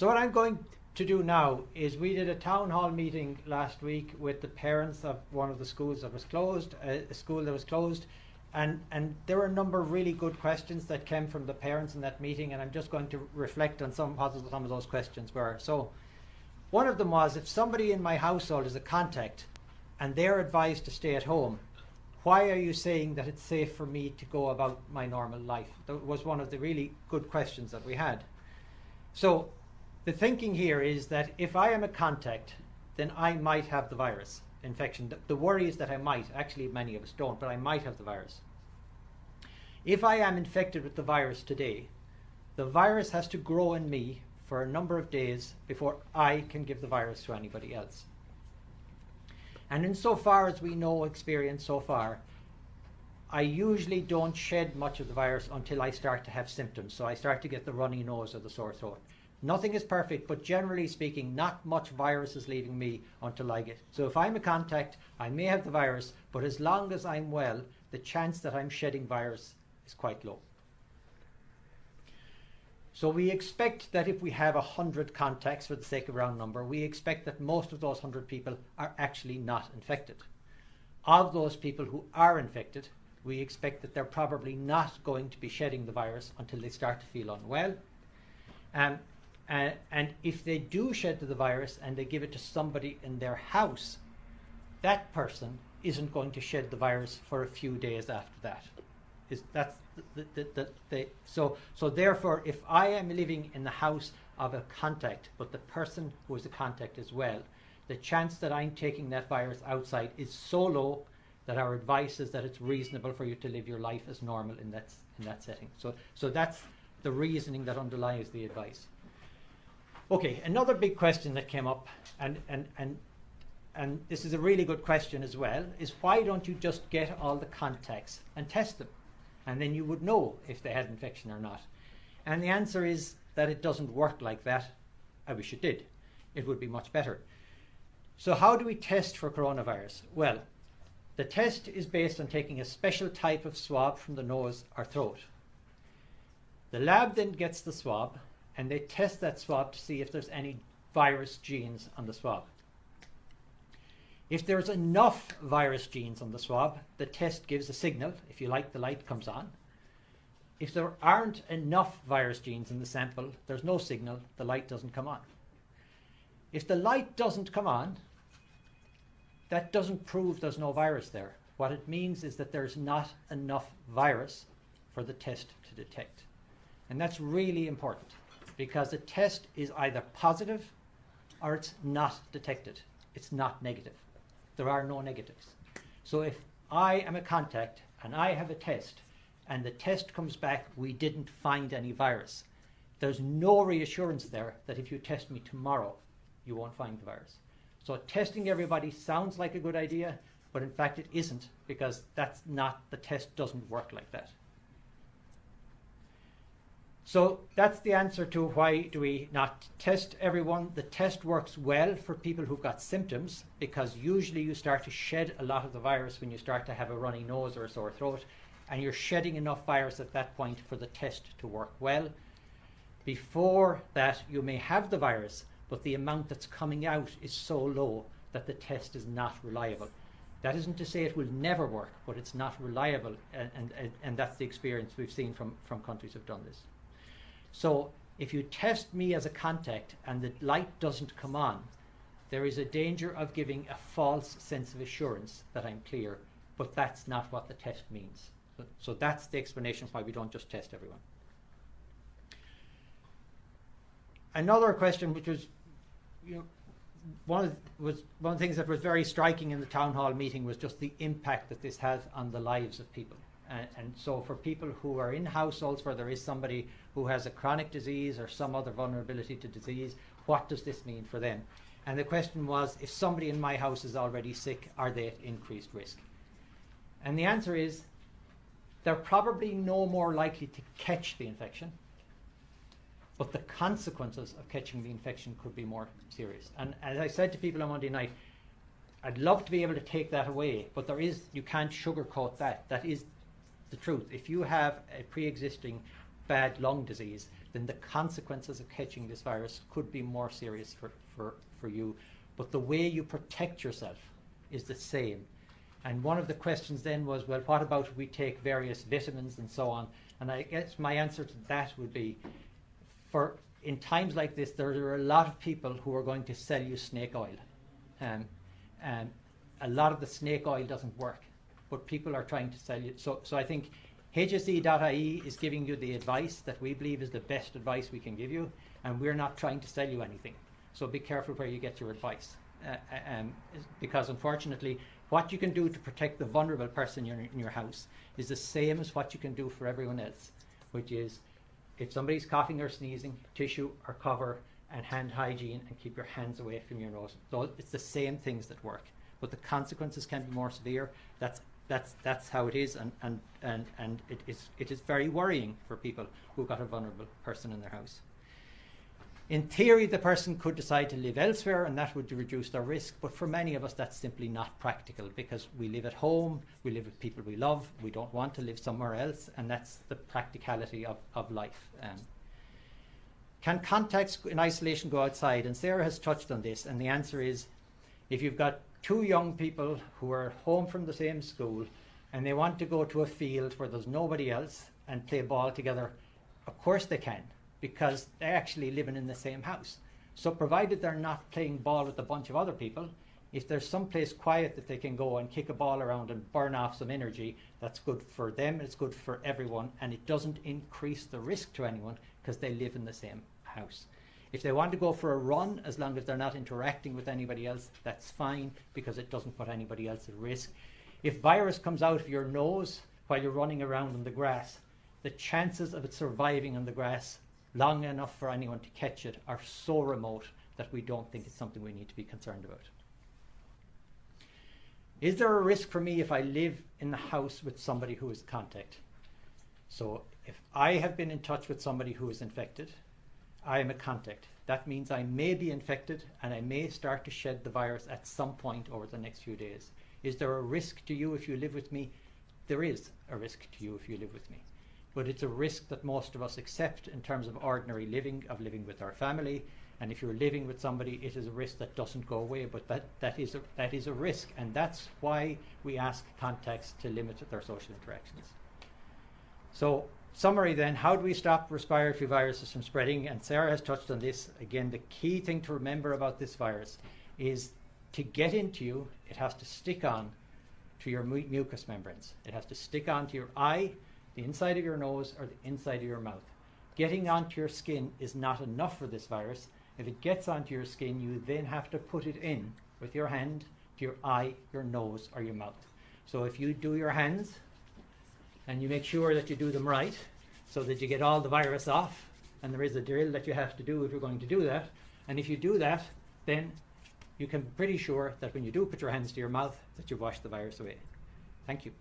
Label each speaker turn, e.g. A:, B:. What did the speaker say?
A: So what I'm going to do now is, we did a town hall meeting last week with the parents of one of the schools that was closed, a school that was closed, and there were a number of really good questions that came from the parents in that meeting, and I'm just going to reflect on some of those questions were. So one of them was, if somebody in my household is a contact and they're advised to stay at home, why are you saying that it's safe for me to go about my normal life? That was one of the really good questions that we had. So the thinking here is that if I am a contact, then I might have the virus infection. The worry is that I might. Actually, many of us don't, but I might have the virus. If I am infected with the virus today, the virus has to grow in me for a number of days before I can give the virus to anybody else. And insofar as we know experience so far, I usually don't shed much of the virus until I start to have symptoms. So I start to get the runny nose or the sore throat. Nothing is perfect, but generally speaking, not much virus is leaving me until I get. So if I'm a contact, I may have the virus, but as long as I'm well, the chance that I'm shedding virus is quite low. So we expect that if we have 100 contacts, for the sake of round number, we expect that most of those 100 people are actually not infected. Of those people who are infected, we expect that they're probably not going to be shedding the virus until they start to feel unwell. And if they do shed the virus and they give it to somebody in their house, that person isn't going to shed the virus for a few days after that. So therefore, if I am living in the house of a contact, but the person who is a contact as well, the chance that I'm taking that virus outside is so low that our advice is that it's reasonable for you to live your life as normal in that setting. So that's the reasoning that underlies the advice. Okay, another big question that came up, and this is a really good question as well, is why don't you just get all the contacts and test them? And then you would know if they had infection or not. And the answer is that it doesn't work like that. I wish it did. It would be much better. So how do we test for coronavirus? Well, the test is based on taking a special type of swab from the nose or throat. The lab then gets the swab, and they test that swab to see if there's any virus genes on the swab. If there's enough virus genes on the swab, the test gives a signal. If you like, the light comes on. If there aren't enough virus genes in the sample, there's no signal, the light doesn't come on. If the light doesn't come on, that doesn't prove there's no virus there. What it means is that there's not enough virus for the test to detect. And that's really important, because the test is either positive or it's not detected. It's not negative. There are no negatives. So if I am a contact and I have a test and the test comes back, we didn't find any virus, there's no reassurance there that if you test me tomorrow, you won't find the virus. So testing everybody sounds like a good idea, but in fact it isn't, because that's not, the test doesn't work like that. So that's the answer to why do we not test everyone. The test works well for people who've got symptoms, because usually you start to shed a lot of the virus when you start to have a runny nose or a sore throat, and you're shedding enough virus at that point for the test to work well. Before that, you may have the virus, but the amount that's coming out is so low that the test is not reliable. That isn't to say it will never work, but it's not reliable, and that's the experience we've seen from countries who've done this. So if you test me as a contact and the light doesn't come on, there is a danger of giving a false sense of assurance that I'm clear, but that's not what the test means. So that's the explanation why we don't just test everyone. Another question, which was, one of the things that was very striking in the town hall meeting, was just the impact that this has on the lives of people. And so for people who are in households where there is somebody who has a chronic disease or some other vulnerability to disease, what does this mean for them? And the question was, if somebody in my house is already sick, are they at increased risk? And the answer is, they're probably no more likely to catch the infection, but the consequences of catching the infection could be more serious. And as I said to people on Monday night, I'd love to be able to take that away, but you can't sugarcoat that. That is the truth. If you have a pre-existing bad lung disease, then the consequences of catching this virus could be more serious for you. But the way you protect yourself is the same. And one of the questions then was, well, what about if we take various vitamins and so on? And I guess my answer to that would be, in times like this, there are a lot of people who are going to sell you snake oil. And a lot of the snake oil doesn't work, but people are trying to sell you. So I think rte.ie is giving you the advice that we believe is the best advice we can give you, and we're not trying to sell you anything. So be careful where you get your advice, because unfortunately, what you can do to protect the vulnerable person in your house is the same as what you can do for everyone else, which is if somebody's coughing or sneezing, tissue or cover and hand hygiene, and keep your hands away from your nose. So it's the same things that work, but the consequences can be more severe. That's how it is, and it is very worrying for people who've got a vulnerable person in their house. In theory, the person could decide to live elsewhere, and that would reduce their risk, but for many of us that's simply not practical, because we live at home, we live with people we love, we don't want to live somewhere else, and that's the practicality of life. Can contacts in isolation go outside? And Sarah has touched on this, and the answer is, if you've got two young people who are home from the same school and they want to go to a field where there's nobody else and play ball together, of course they can, because they're actually living in the same house. So provided they're not playing ball with a bunch of other people, if there's someplace quiet that they can go and kick a ball around and burn off some energy, that's good for them, it's good for everyone, and it doesn't increase the risk to anyone because they live in the same house. If they want to go for a run, as long as they're not interacting with anybody else, that's fine, because it doesn't put anybody else at risk. If virus comes out of your nose while you're running around in the grass, the chances of it surviving on the grass long enough for anyone to catch it are so remote that we don't think it's something we need to be concerned about. Is there a risk for me if I live in the house with somebody who is contact? So if I have been in touch with somebody who is infected, I am a contact. That means I may be infected and I may start to shed the virus at some point over the next few days. Is there a risk to you if you live with me? There is a risk to you if you live with me. But it's a risk that most of us accept in terms of ordinary living, of living with our family. And if you're living with somebody, it is a risk that doesn't go away, but that is a risk. And that's why we ask contacts to limit their social interactions. So, summary then, how do we stop respiratory viruses from spreading? And Sarah has touched on this. Again, the key thing to remember about this virus is to get into you, it has to stick on to your mucous membranes. It has to stick onto your eye, the inside of your nose, or the inside of your mouth. Getting onto your skin is not enough for this virus. If it gets onto your skin, you then have to put it in with your hand to your eye, your nose, or your mouth. So if you do your hands, and you make sure that you do them right, so that you get all the virus off, and there is a drill that you have to do if you're going to do that, and if you do that, then you can be pretty sure that when you do put your hands to your mouth, that you've washed the virus away. Thank you.